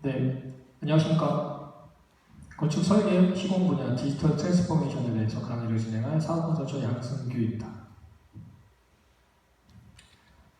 네, 안녕하십니까. 건축 설계 시공 분야 디지털 트랜스포메이션에 대해서 강의를 진행할 사업건설처 양승규입니다.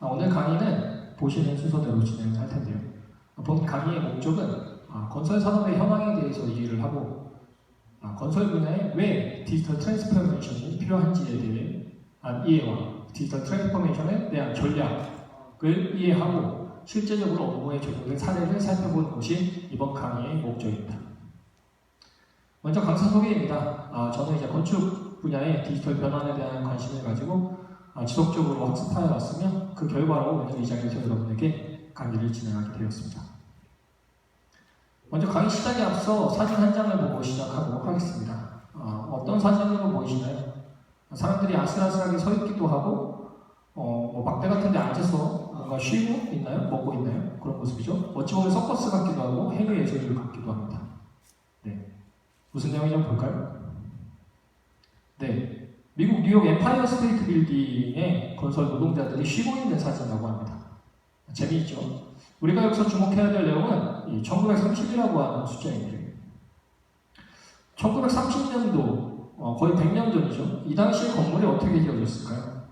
오늘 강의는 보시는 순서대로 진행할 텐데요. 본 강의의 목적은 건설 산업의 현황에 대해서 이해를 하고 건설 분야에 왜 디지털 트랜스포메이션이 필요한지에 대한 이해와 디지털 트랜스포메이션에 대한 전략을 이해하고 실제적으로 업무에 적용된 사례를 살펴보는 것이 이번 강의의 목적입니다. 먼저 강사 소개입니다. 저는 이제 건축 분야의 디지털 변환에 대한 관심을 가지고 지속적으로 학습하여 왔으며 그 결과로 오늘 이 자리에서 여러분에게 강의를 진행하게 되었습니다. 먼저 강의 시작에 앞서 사진 한 장을 보고 시작하도록 하겠습니다. 어떤 사진으로 보이시나요? 사람들이 아슬아슬하게 서 있기도 하고 막대 같은 데 앉아서 뭔가 쉬고 있나요? 먹고 있나요? 그런 모습이죠. 어찌 보면 서커스 같기도 하고 해외 예술을 같기도 합니다. 네. 무슨 내용인지 한번 볼까요? 네. 미국 뉴욕 엠파이어 스테이트 빌딩의 건설 노동자들이 쉬고 있는 사진이라고 합니다. 재미있죠? 우리가 여기서 주목해야 될 내용은 1930이라고 하는 숫자인데요. 1930년도, 거의 100년 전이죠. 이 당시에 건물이 어떻게 지어졌을까요?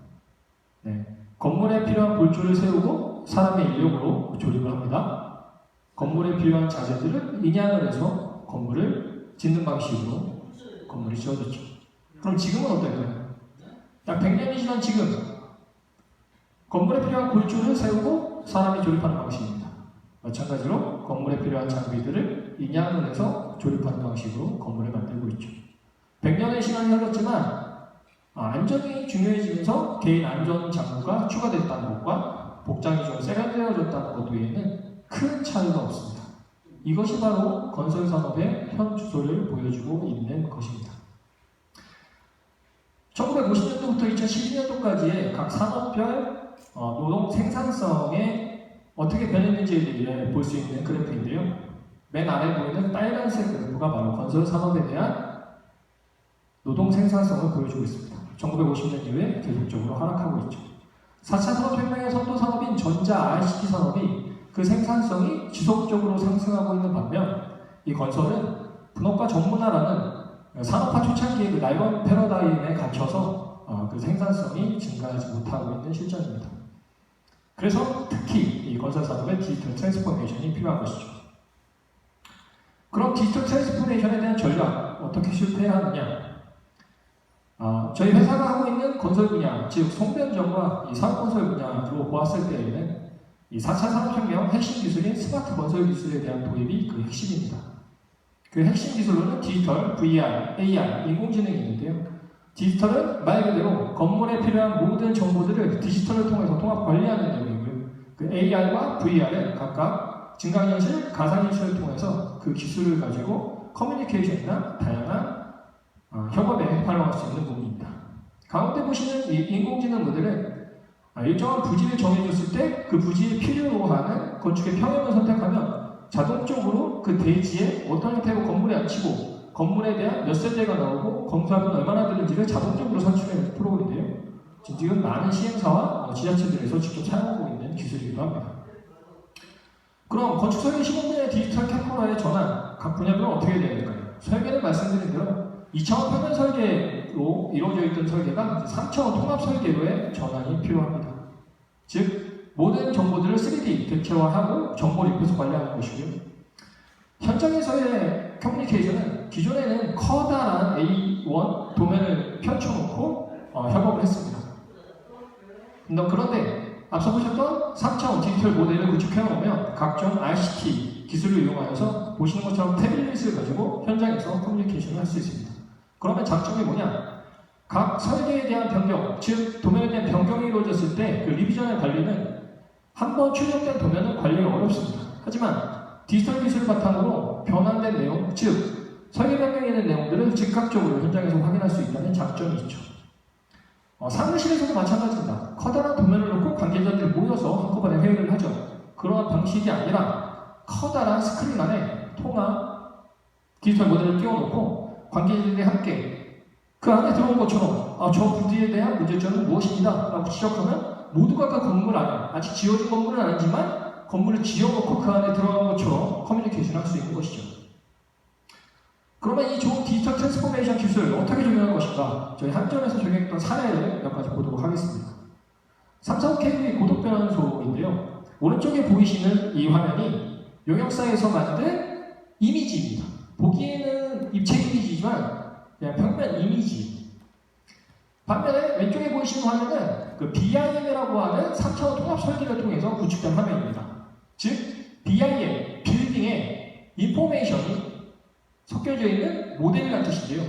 네. 건물에 필요한 골조를 세우고 사람의 인력으로 조립을 합니다. 건물에 필요한 자재들을 인양을 해서 건물을 짓는 방식으로 건물이 지어졌죠. 그럼 지금은 어떨까요? 약 100년이 지난 지금 건물에 필요한 골조를 세우고 사람이 조립하는 방식입니다. 마찬가지로 건물에 필요한 장비들을 인양을 해서 조립하는 방식으로 건물을 만들고 있죠. 100년의 시간이 흘렀지만 안전이 중요해지면서 개인 안전 장구가 추가됐다는 것과 복장이 좀 세련되어졌다는 것 외에는 큰 차이가 없습니다. 이것이 바로 건설 산업의 현 주소를 보여주고 있는 것입니다. 1950년도부터 2012년도까지의 각 산업별 노동 생산성에 어떻게 변했는지에 대해 볼 수 있는 그래프인데요. 맨 아래 보이는 빨간색 그래프가 바로 건설 산업에 대한 노동 생산성을 보여주고 있습니다. 1950년 이후에 계속적으로 하락하고 있죠. 4차 산업혁명의 선도 산업인 전자 ICT 산업이 그 생산성이 지속적으로 상승하고 있는 반면 이 건설은 분업과 전문화라는 산업화 초창기의 그 나이원 패러다임에 갇혀서 그 생산성이 증가하지 못하고 있는 실정입니다. 그래서 특히 이 건설 산업의 디지털 트랜스포메이션이 필요한 것이죠. 그럼 디지털 트랜스포메이션에 대한 전략 어떻게 실패해야 하느냐? 저희 회사가 하고 있는 건설 분야, 즉 송변전과 이 사업건설 분야로 보았을 때에는 이 4차 산업혁명 핵심 기술인 스마트 건설 기술에 대한 도입이 그 핵심입니다. 그 핵심 기술로는 디지털, VR, AI, 인공지능이 있는데요. 디지털은 말 그대로 건물에 필요한 모든 정보들을 디지털을 통해서 통합 관리하는 내용이고요. 그 AI와 VR은 각각 증강현실, 가상현실을 통해서 그 기술을 가지고 커뮤니케이션이나 다양한 협업에 활용할 수 있는 부분입니다. 가운데 보시는 이 인공지능 모델은 일정한 부지를 정해줬을 때 그 부지에 필요로 하는 건축의 평형을 선택하면 자동적으로 그 대지에 어떤 형태로 건물이 앉히고 건물에 대한 몇 세대가 나오고 건설비는 얼마나 드는지를 자동적으로 산출해내는 프로그램인데요. 지금 많은 시행사와 지자체들에서 직접 사용하고 있는 기술이기도 합니다. 그럼 건축 설계 시공분야의 디지털 캠코라의 전환, 각 분야별로 어떻게 해야 될까요? 설계는 말씀드린 대로 2차원 평면 설계로 이루어져 있던 설계가 3차원 통합 설계로의 전환이 필요합니다. 즉, 모든 정보들을 3D 객체화하고 정보를 입혀서 관리하는 것이고요. 현장에서의 커뮤니케이션은 기존에는 커다란 A1 도면을 펼쳐놓고 협업을 했습니다. 그런데 앞서 보셨던 3차원 디지털 모델을 구축해놓으면 각종 ICT 기술을 이용하여서 보시는 것처럼 태블릿을 가지고 현장에서 커뮤니케이션을 할 수 있습니다. 그러면 장점이 뭐냐? 각 설계에 대한 변경, 즉 도면에 대한 변경이 이루어졌을 때 그 리비전의 관리는 한번 출력된 도면은 관리가 어렵습니다. 하지만 디지털 기술을 바탕으로 변환된 내용, 즉 설계 변경에 있는 내용들을 즉각적으로 현장에서 확인할 수 있다는 장점이 있죠. 사무실에서도 마찬가지입니다. 커다란 도면을 놓고 관계자들이 모여서 한꺼번에 회의를 하죠. 그러한 방식이 아니라 커다란 스크린 안에 통합 디지털 모델을 띄워놓고 관계자들이 함께 그 안에 들어온 것처럼 저 부지에 대한 문제점은 무엇입니다 라고 지적하면 모두가 그 건물 안에 아직 지어진 건물은 아니지만 건물을 지어놓고 그 안에 들어간 것처럼 커뮤니케이션을 할 수 있는 것이죠. 그러면 이 좋은 디지털 트랜스포메이션 기술을 어떻게 적용할 것인가? 저희 한전에서 적용했던 사례를 몇 가지 보도록 하겠습니다. 삼성 케이블의 고속 변환소인데요. 오른쪽에 보이시는 이 화면이 용역사에서 만든 이미지입니다. 보기에는 입체 이미지지만 그냥 평면 이미지. 반면에 왼쪽에 보이시는 화면은 그 BIM이라고 하는 3차원 통합 설계를 통해서 구축된 화면입니다. 즉, BIM, 빌딩에 인포메이션이 섞여져 있는 모델이라는 뜻인데요.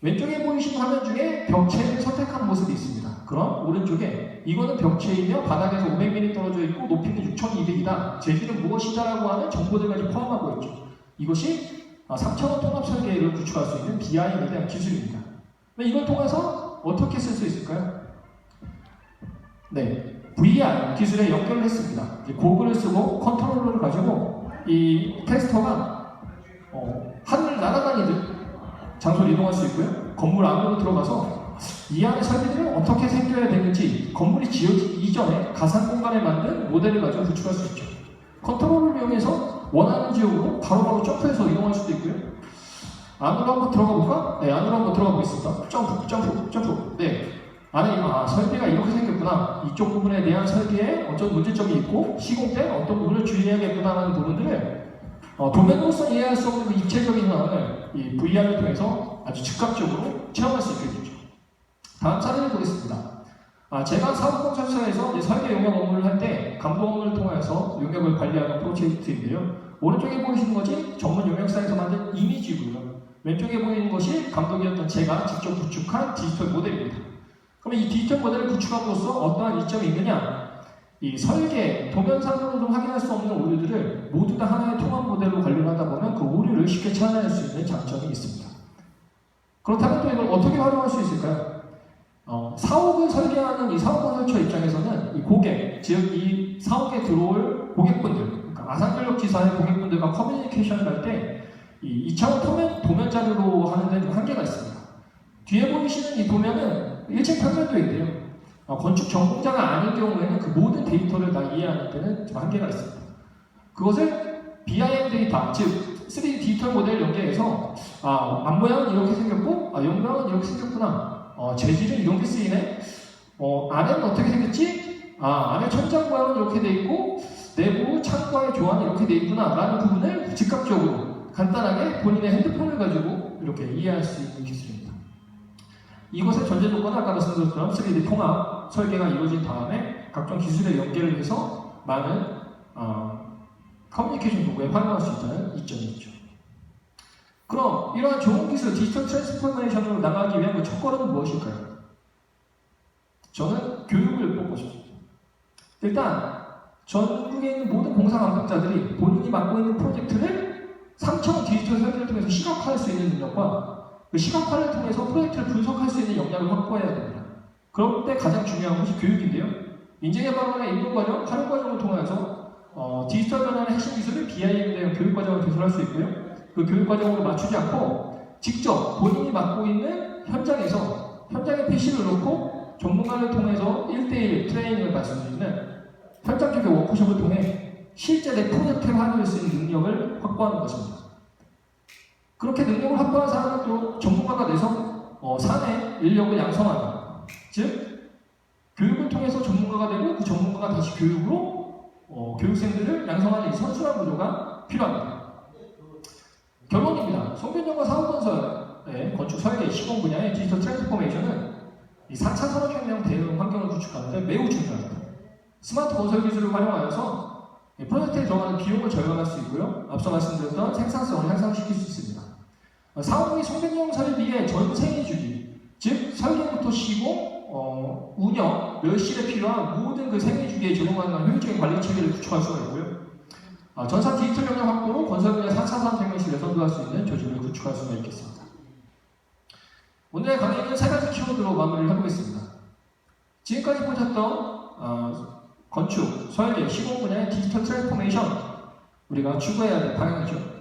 왼쪽에 보이시는 화면 중에 벽체를 선택한 모습이 있습니다. 그럼 오른쪽에 이거는 벽체이며 바닥에서 500mm 떨어져 있고 높이는 6200이다. 재질은 무엇이다 라고 하는 정보들까지 포함하고 있죠. 이것이 3차원 통합 설계를 구축할 수 있는 BIM에 대한 기술입니다. 이걸 통해서 어떻게 쓸 수 있을까요? 네, VR 기술에 연결을 했습니다. 고글을 쓰고 컨트롤러를 가지고 이 테스터가 하늘을 날아다니듯 장소를 이동할 수 있고요. 건물 안으로 들어가서 이 안의 설비들은 어떻게 생겨야 되는지 건물이 지어지기 이전에 가상 공간에 만든 모델을 가지고 구축할 수 있죠. 컨트롤러를 이용해서 원하는 지역으로 바로바로 점프해서 이동할 수도 있고요. 안으로 한번 들어가 볼까? 네, 안으로 한번 들어가 보겠습니다. 점프, 점프, 점프. 네, 안에 설비가 이렇게 생겼구나. 이쪽 부분에 대한 설계에 어떤 문제점이 있고 시공된 어떤 부분을 주의해야겠구나 하는 부분들을 도면으로서 이해할 수 없는 그 입체적인 현황을 이 VR을 통해서 아주 즉각적으로 체험할 수 있게 되죠. 다음 사례를 보겠습니다. 제가 사업공사에서 설계 용역 업무를 할 때 감독 업무를 통해서 용역을 관리하는 프로젝트인데요. 오른쪽에 보이시는 것이 전문 용역사에서 만든 이미지고요. 왼쪽에 보이는 것이 감독이었던 제가 직접 구축한 디지털 모델입니다. 그러면 이 디지털 모델을 구축함으로써 어떠한 이점이 있느냐? 이 설계, 도면상으로도 확인할 수 없는 오류들을 모두 다 하나의 통합 모델로 관리를 하다 보면 그 오류를 쉽게 찾아낼 수 있는 장점이 있습니다. 그렇다면 또 이걸 어떻게 활용할 수 있을까요? 사옥을 설계하는 이 사업건설처 입장에서는 이 고객, 즉 이 사옥에 들어올 고객분들, 그러니까 아산전력지사의 고객분들과 커뮤니케이션을 할 때 이 2차원 도면 자료로 하는 데는 한계가 있습니다. 뒤에 보이시는 이 도면은 1층 평면도인데요. 건축 전공자가 아닌 경우에는 그 모든 데이터를 다 이해하는 데는 좀 한계가 있습니다. 그것을 BIM 데이터, 즉 3D 디지털 모델 연계해서 앞모양은 이렇게 생겼고 옆모양은 이렇게 생겼구나. 재질은 이런 게 쓰이네. 안에는 어떻게 생겼지? 안에 천장 모양은 이렇게 돼 있고 내부 창과의 조합이 이렇게 돼 있구나 라는 부분을 즉각적으로 간단하게 본인의 핸드폰을 가지고 이렇게 이해할 수 있는 기술입니다. 이것의 전제 조건은 아까 말씀드린 것처럼 3D 통합 설계가 이루어진 다음에 각종 기술에 연계를 해서 많은 커뮤니케이션 도구에 활용할 수 있다는 이점이 있죠. 그럼 이러한 좋은 기술, 디지털 트랜스포메이션으로 나가기 위한 그 첫걸음은 무엇일까요? 저는 교육을 뽑고 싶습니다. 일단 전국에 있는 모든 공사 감독자들이 본인이 맡고 있는 프로젝트를 3차원 디지털 설계를 통해서 시각화할 수 있는 능력과 그 시각화를 통해서 프로젝트를 분석할 수 있는 역량을 확보해야 됩니다. 그럴 때 가장 중요한 것이 교육인데요. 인재개발원의 인문과정, 활용과정을 통해서 디지털 변화의 핵심 기술을 BIM에 대한 교육과정을 개설할 수 있고요. 그 교육과정으로 맞추지 않고 직접 본인이 맡고 있는 현장에서 현장에 PC를 놓고 전문가를 통해서 1대1 트레이닝을 받을 수 있는 현장적인 워크숍을 통해 실제 내 프로젝트를 활용할 수 있는 능력을 확보하는 것입니다. 그렇게 능력을 확보한 사람은 또 전문가가 돼서 사내 인력을 양성하는, 즉 교육을 통해서 전문가가 되고 그 전문가가 다시 교육으로 교육생들을 양성하는 이 선순환 구조가 필요합니다. 결론입니다. 송변정과 사업건설의 건축 설계, 시공 분야의 디지털 트랜스포메이션은 이 4차 산업혁명 대응 환경을 구축하는 데 매우 중요합니다. 스마트 건설 기술을 활용하여서 프로젝트에 들어가는 비용을 절감할 수 있고요. 앞서 말씀드렸던 생산성을 향상시킬 수 있습니다. 사업의 송변용 설비의 전 생애 주기, 즉 설계부터 시공, 운영, 멸실에 필요한 모든 그 생애 주기에 적용하는 효율적인 관리 체계를 구축할 수가 있고요. 전산 디지털 역량 확보로 건설 분야 4차 산업혁명시 레전드할 수 있는 조직을 구축할 수가 있겠습니다. 오늘의 강의는 세 가지 키워드로 마무리를 해보겠습니다. 지금까지 보셨던 건축, 설계, 시공 분야의 디지털 트랜스포메이션, 우리가 추구해야 될 방향이죠.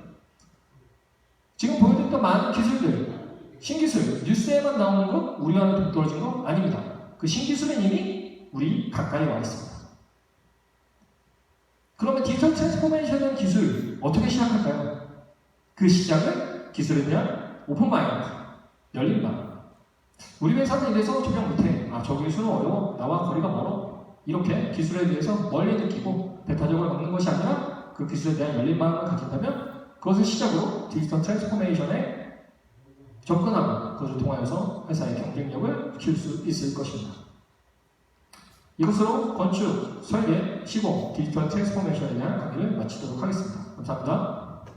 지금 보여드렸던 많은 기술들, 신기술, 뉴스에만 나오는 것, 우리와는 동떨어진 거 아닙니다. 그 신기술은 이미 우리 가까이 와 있습니다. 그러면 디지털 트랜스포메이션의 기술, 그 시장은 기술에 대한 오픈 마인드, 열린 마음. 우리 회사는 이래서 적용 못해. 아, 저 기술은 어려워. 나와 거리가 멀어. 이렇게 기술에 대해서 멀리 느끼고 배타적으로 먹는 것이 아니라 그 기술에 대한 열린 마음을 가진다면 그것을 시작으로 디지털 트랜스포메이션에 접근하고 그것을 통하여서 회사의 경쟁력을 키울 수 있을 것입니다. 이것으로 건축, 설계, 시공, 디지털 트랜스포메이션에 대한 강의를 마치도록 하겠습니다. 감사합니다.